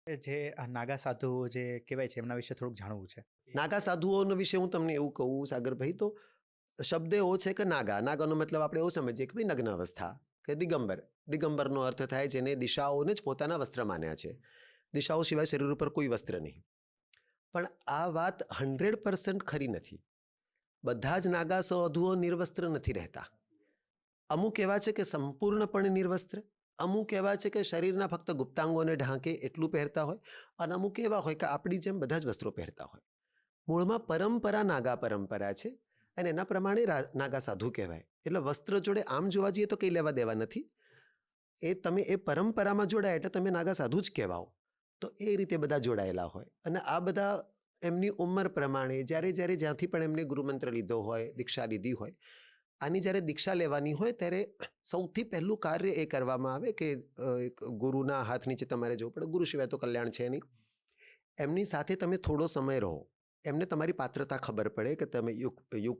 જે આ નાગા સાધુઓ જે કહેવાય છે એમના વિશે થોડુંક જાણવું છે. નાગા સાધુઓનો વિશે હું તમને એવું કહું સાગરભાઈ, તો શબ્દ એવો છે કે નાગા. નાગાનો મતલબ આપણે એવું સમજીએ કે ભાઈ નગ્ન અવસ્થા કે દિગંબર. દિગંબરનો અર્થ થાય જેને દિશાઓને જ પોતાના વસ્ત્ર માન્યા છે. દિશાઓ સિવાય શરીર ઉપર કોઈ વસ્ત્ર નહીં. પણ આ વાત 100% ખરી નથી. બધા જ નાગા સાધુઓ નિર્વસ્ત્ર નથી રહેતા. અમુક એવા છે કે સંપૂર્ણપણે નિર્વસ્ત્ર, અમુક એવા છે કે શરીરના ફક્ત ગુપ્તાંગોને ઢાંકે એટલું પહેરતા હોય, અને અમુક એવા હોય કે આપણી જેમ બધા જ વસ્ત્રો પહેરતા હોય. મૂળમાં પરંપરા નાગા પરંપરા છે, અને એના પ્રમાણે નાગા સાધુ કહેવાય. એટલે વસ્ત્ર જોડે આમ જોવા જઈએ તો કંઈ લેવા દેવા નથી. તમે એ પરંપરામાં જોડાય એટલે તમે નાગા સાધુ જ કહેવાઓ. તો એ રીતે બધા જોડાયેલા હોય. અને આ બધા એમની ઉંમર પ્રમાણે જ્યારે જ્યારે જ્યાંથી પણ એમને ગુરુમંત્ર લીધો હોય, દીક્ષા લીધી હોય, આની જ્યારે દીક્ષા લેવાની હોય ત્યારે સૌથી પહેલું કાર્ય એ કરવામાં આવે કે એક ગુરુના હાથ નીચે તમારે જવું પડે. ગુરુ સિવાય તો કલ્યાણ છે નહીં. એમની સાથે તમે થોડો સમય રહો. એમને તમારી પાત્રતા ખબર પડે કે તમે you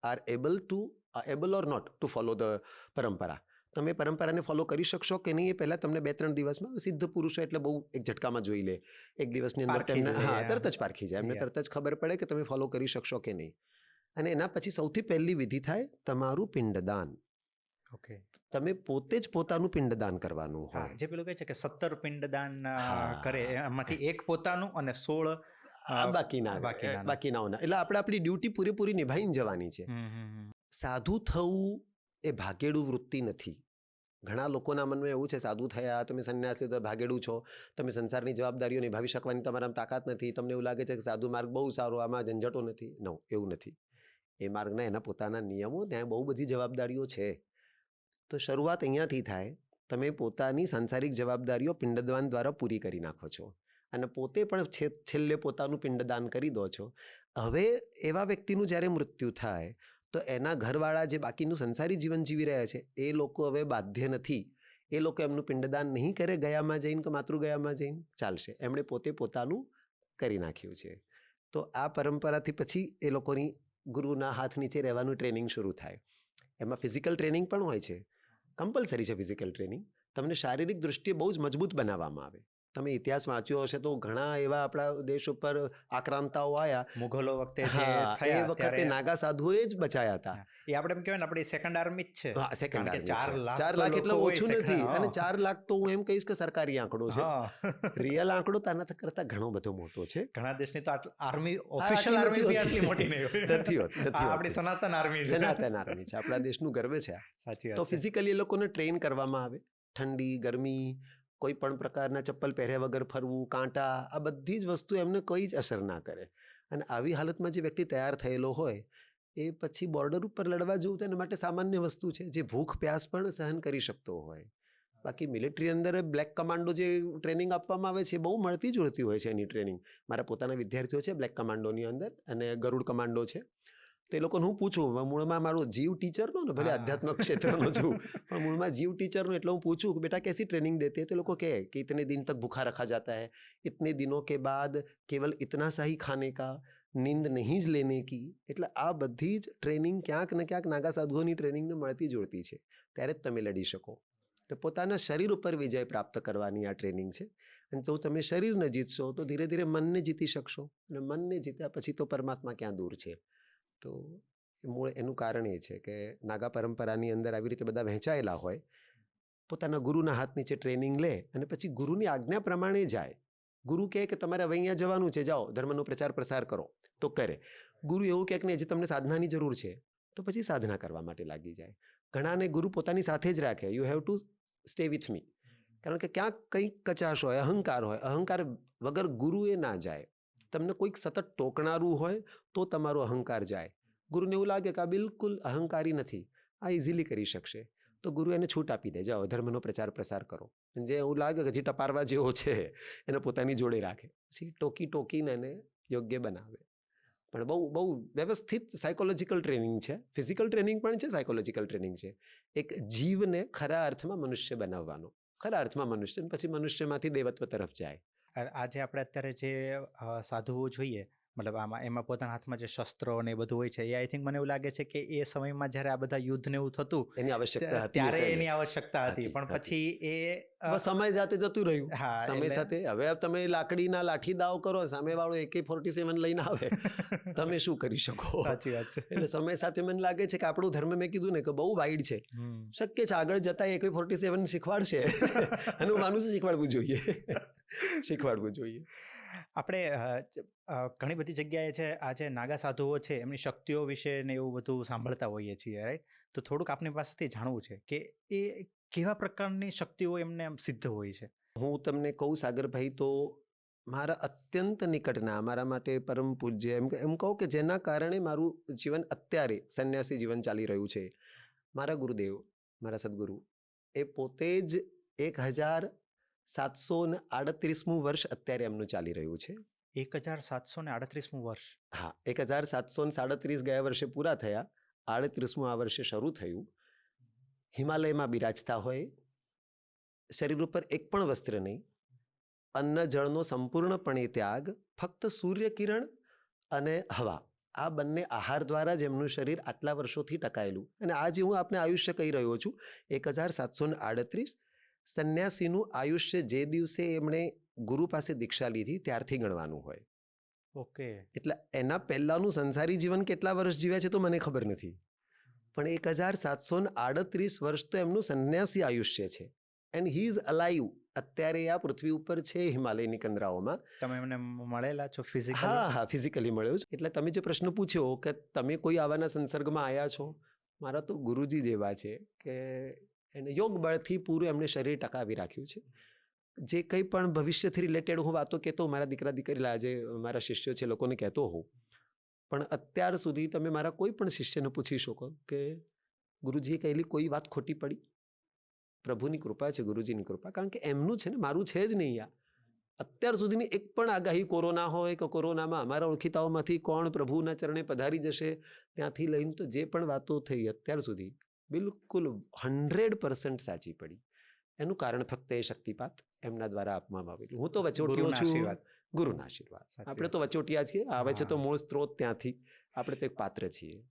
are able or not to follow the પરંપરા. તમે પરંપરાને ફોલો કરી શકશો કે નહીં એ પહેલાં તમને 2-3 દિવસમાં, સિદ્ધ પુરુષો એટલે બહુ એક ઝટકામાં જોઈ લે, એક દિવસની અંદર પારખી તેમને લે, તરત જ પારખી જાય. એમને તરત જ ખબર પડે કે તમે ફોલો કરી શકશો કે નહીં. અને એના પછી સૌથી પહેલી વિધિ થાય તમારું પિંડદાન. ઓકે. તમે પોતે જ પોતાનું પિંડદાન કરવાનું હા, હોય. જે પેલું કહે છે કે 17 પિંડદાન હા. કરે, એમાંથી એક પોતાનું અને 16 બાકીના. બાકીનાઓના. એટલે આપણે આપણી ડ્યુટી પૂરેપૂરી નિભાવીને જવાની છે. સાધુ થવું એ ભાગેડું વૃત્તિ નથી. ઘણા લોકોના મનમાં એવું છે, સાધુ થયા, તમે સંન્યાસ લીધો, ભાગેડું છો, તમે સંસારની જવાબદારીઓ નિભાવી શકવાની તમારામાં તાકાત નથી, તમને એવું લાગે છે કે સાધુ માર્ગ બહુ સારો, આમાં ઝંઝટો નથી. નો, એવું નથી. એ માર્ગના એના પોતાના નિયમો, ત્યાં બહુ બધી જવાબદારીઓ છે. તો શરૂઆત અહીંયાથી થાય. તમે પોતાની સાંસારિક જવાબદારીઓ પિંડદાન દ્વારા પૂરી કરી નાખો છો, અને પોતે પણ છેલ્લે પોતાનું પિંડદાન કરી દો છો. હવે એવા વ્યક્તિનું જ્યારે મૃત્યુ થાય તો એના ઘરવાળા જે બાકીનું સંસારી જીવન જીવી રહ્યા છે એ લોકો હવે બાધ્ય નથી. એ લોકો એમનું પિંડદાન નહીં કરે ગયામાં જઈને કે માતૃગયામાં જઈને, ચાલશે. એમણે પોતે પોતાનું કરી નાખ્યું છે. તો આ પરંપરાથી પછી એ લોકોની ગુરુના હાથ નીચે રહેવાનું ટ્રેનિંગ શરૂ થાય. એમાં ફિઝિકલ ટ્રેનિંગ પણ હોય છે. કમ્પલસરી છે ફિઝિકલ ટ્રેનિંગ. તમને શારીરિક દૃષ્ટિએ બહુ જ મજબૂત બનાવવામાં આવે. તમે ઇતિહાસ વાંચ્યો હશે તો ઘણા એવા આપણા દેશ ઉપર આક્રાંતાઓ આવ્યા. મુઘલો વખતે જે હા, એ થયા વખતે ત્યારે નાગા સાધુએ જ બચાયા હતા. એ આપણે એમ કહેવાય ને, આપણી સેકન્ડ આર્મી જ છે. હા, સેકન્ડ કારણ કે આર્મી 4 છે. 4 લાખ એટલે લોકો હોય ઓછું નથી. અને 4 લાખ તો હું એમ કહીશ કે સરકારી આંકડો છે. રિયલ આંકડો તેના કરતા ઘણો બધો મોટો છે. ઘણા દેશની તો આર્મી, આટલી ઓફિશિયલ આર્મી નથી બી હોતી. આટલી મોટી નહીં હોય. નથી હોતી, નથી આ આપણી હોતી. સનાતન આર્મી છે. સનાતન આર્મી છે. આપણા દેશનું ગર્વ છે આ. સાચી તો વાત છે. ફિઝિકલી એ લોકોને ટ્રેન કરવામાં આવે. ઠંડી, ગરમી, કોઈ પણ પ્રકારના ચપ્પલ પહેર્યા વગર ફરવું, કાંટા, આ બધી જ વસ્તુ એમને કોઈ જ અસર ના કરે. અને આવી હાલતમાં જે વ્યક્તિ તૈયાર થયેલો હોય એ પછી બોર્ડર ઉપર લડવા જવું તો એના માટે સામાન્ય વસ્તુ છે. જે ભૂખ પ્યાસ પણ સહન કરી શકતો હોય. બાકી મિલિટરી અંદર બ્લેક કમાન્ડો જે ટ્રેનિંગ આપવામાં આવે છે એ બહુ મળતી જોડતી હોય છે એની ટ્રેનિંગ. મારા પોતાના વિદ્યાર્થીઓ છે બ્લેક કમાન્ડોની અંદર, અને ગરુડ કમાન્ડો છે. તો એ લોકોને હું પૂછું, મૂળમાં મારો જીવ ટીચરનો ને, ભલે આધ્યાત્મિક ક્ષેત્રનો છું, પણ મૂળમાં જીવ ટીચરનો, એટલે હું પૂછું કે બેટા कैसी ट्रेनिंग देते हैं, तो लोग કહે कि इतने दिन तक भूखा रखा जाता है, इतने दिनों के बाद केवल इतना सा ही खाने का, નીંદ નહીં જ લેને કી. એટલે આ બધી જ ટ્રેનિંગ ક્યાંક ને ક્યાંક નાગા સાધુઓની ટ્રેનિંગને મળતી જોડતી છે. ત્યારે જ તમે લડી શકો. તો પોતાના શરીર ઉપર વિજય પ્રાપ્ત કરવાની આ ટ્રેનિંગ છે. અને જો તમે શરીરને જીતશો તો ધીરે ધીરે મનને જીતી શકશો, અને મનને જીત્યા પછી તો પરમાત્મા ક્યાં દૂર છે. તો મૂળ એનું કારણ એ છે કે નાગા પરંપરાની અંદર આવી રીતે બધા વહેંચાયેલા હોય. પોતાના ગુરુના હાથ નીચે ટ્રેનિંગ લે અને પછી ગુરુની આજ્ઞા પ્રમાણે જાય. ગુરુ કહે કે તમારે હવે અહીંયા જવાનું છે, જાઓ ધર્મનો પ્રચાર પ્રસાર કરો, તો કરે. ગુરુ એવું કહે કે નહીં, જે તમને સાધનાની જરૂર છે, તો પછી સાધના કરવા માટે લાગી જાય. ઘણાને ગુરુ પોતાની સાથે જ રાખે. You have to stay with me. કારણ કે ક્યાંક કંઈક કચાશ હોય, અહંકાર હોય. અહંકાર વગર ગુરુ એ ના જાય. તમને કોઈક સતત ટોકણારું હોય તો તમારો અહંકાર જાય. ગુરુને એવું લાગે કે આ બિલકુલ અહંકારી નથી, આ ઇઝીલી કરી શકશે, તો ગુરુ એને છૂટ આપી દે, જાઓ ધર્મનો પ્રચાર પ્રસાર કરો. જે એવું લાગે કે જે ટપારવા જેવો છે એને પોતાની જોડે રાખે, પછી ટોકીને એને યોગ્ય બનાવે. પણ બહુ બહુ વ્યવસ્થિત સાયકોલોજીકલ ટ્રેનિંગ છે. ફિઝિકલ ટ્રેનિંગ પણ છે, સાયકોલોજીકલ ટ્રેનિંગ છે. એક જીવને ખરા અર્થમાં મનુષ્ય બનાવવાનો, ખરા અર્થમાં મનુષ્ય, પછી મનુષ્યમાંથી દેવત્વ તરફ જાય. આજે આપણે અત્યારે જે સાધુઓ જોઈએ, મતલબ આમાં એમાં પોતાના હાથમાં જે શસ્ત્રો ને એ બધું હોય છે એ આઈ થિંક મને એવું લાગે છે કે એ સમયમાં જ્યારે આ બધા યુદ્ધ ને એવું થતું એની આવશ્યકતા હતી એ ત્યારે સમયે. એની આવશ્યકતા હતી, હતી, પણ હતી. પછી એ બસ સમય સાથે જતું રહ્યું. હા, સમય એટલે- સાથે હવે તમે લાકડીના લાઠી દાવ કરો, સામેવાળો AK-47 લઈને આવે, તમે શું કરી શકો? સાચી વાત છે. એટલે સમય સાથે મને લાગે છે કે આપણું ધર્મ, મેં કીધું ને કે બહુ વાઇડ છે. હમ. શક્ય છે આગળ જતા AK-47 શીખવાડશે અને હું માનું છું શીખવાડવું જોઈએ. શીખવાડવું જોઈએ. આપણે ઘણી બધી જગ્યાએ છે આ જે નાગા સાધુઓ છે એમની શક્તિઓ વિશે ને એવું બધું સાંભળતા હોઈએ છીએ, રાઈટ? તો થોડુંક આપની પાસેથી જાણવું છે કે એ કેવા પ્રકારની શક્તિઓ એમને આમ સિદ્ધ હોય છે. હું તમને કહું સાગરભાઈ, તો મારા અત્યંત નિકટના, મારા માટે પરમ પૂજ્ય, એમ કહું કે જેના કારણે મારું જીવન અત્યારે સંન્યાસી જીવન ચાલી રહ્યું છે, મારા ગુરુદેવ, મારા સદગુરુ, એ પોતે જ 1738મું વર્ષ અત્યારે એમનું ચાલી રહ્યું છે. 1738મું વર્ષ. હા, 1737 ગયા વર્ષે પૂરા થયા, 38મું આ વર્ષે શરૂ થયું. હિમાલયમાં બિરાજતા હોય, શરીર ઉપર એક પણ વસ્ત્ર નહીં, અન્ન જળનો સંપૂર્ણપણે ત્યાગ, ફક્ત સૂર્યકિરણ અને હવા, આ બંને આહાર દ્વારા જ એમનું શરીર આટલા વર્ષોથી ટકાયેલું. અને આજે હું આપને આયુષ્ય કહી રહ્યો છું, 1738. સંન્યાસીનું આયુષ્ય જે દિવસે એમણે ગુરુ પાસે દીક્ષા લીધી ત્યારથી ગણવાનું હોય. ઓકે. એટલે એના પહેલાંનું સંસારી જીવન કેટલા વર્ષ જીવ્યા છે તો મને ખબર નથી, પણ 1738 વર્ષ તો એમનું સંન્યાસી આયુષ્ય છે. And he is alive. અત્યારે આ પૃથ્વી ઉપર છે, હિમાલયની કંદરાઓમાં. તમે એમને મળેલા છો ફિઝિકલી? હા હા, ફિઝિકલી મળ્યો છું. એટલે તમે જે પ્રશ્ન પૂછ્યો કે તમે કોઈ આવાના સંસર્ગમાં આવ્યા છો, મારા તો ગુરુજી જેવા છે કે એને યોગ બળથી પૂરું એમણે શરીર ટકાવી રાખ્યું છે. જે કંઈ પણ ભવિષ્યથી રિલેટેડ હું વાતો કહેતો, મારા દીકરા દીકરી આજે મારા શિષ્યો છે લોકોને કહેતો હોઉં, પણ અત્યાર સુધી તમે મારા કોઈ પણ શિષ્યને પૂછી શકો કે ગુરુજીએ કહેલી કોઈ વાત ખોટી પડી? પ્રભુની કૃપા છે, ગુરુજીની કૃપા, કારણ કે એમનું છે ને, મારું છે જ નહીં. અત્યાર સુધીની એક પણ આગાહી કોરોના હોય કે કોરોનામાં અમારા ઓળખીતાઓમાંથી કોણ પ્રભુના ચરણે પધારી જશે, ત્યાંથી લઈને તો જે પણ વાતો થઈ અત્યાર સુધી બિલકુલ 100% સાચી પડી. એનું કારણ ફક્ત એ શક્તિપાત એમના દ્વારા આપવામાં આવેલું. હું તો વચોટિયો ગુરુના છું. આશીર્વાદ. ગુરુના આશીર્વાદ. સાચી આપણે વાત. તો વચોટિયા છીએ, આવે છે તો હા. મૂળ સ્ત્રોત ત્યાંથી, આપણે તો એક પાત્ર છીએ.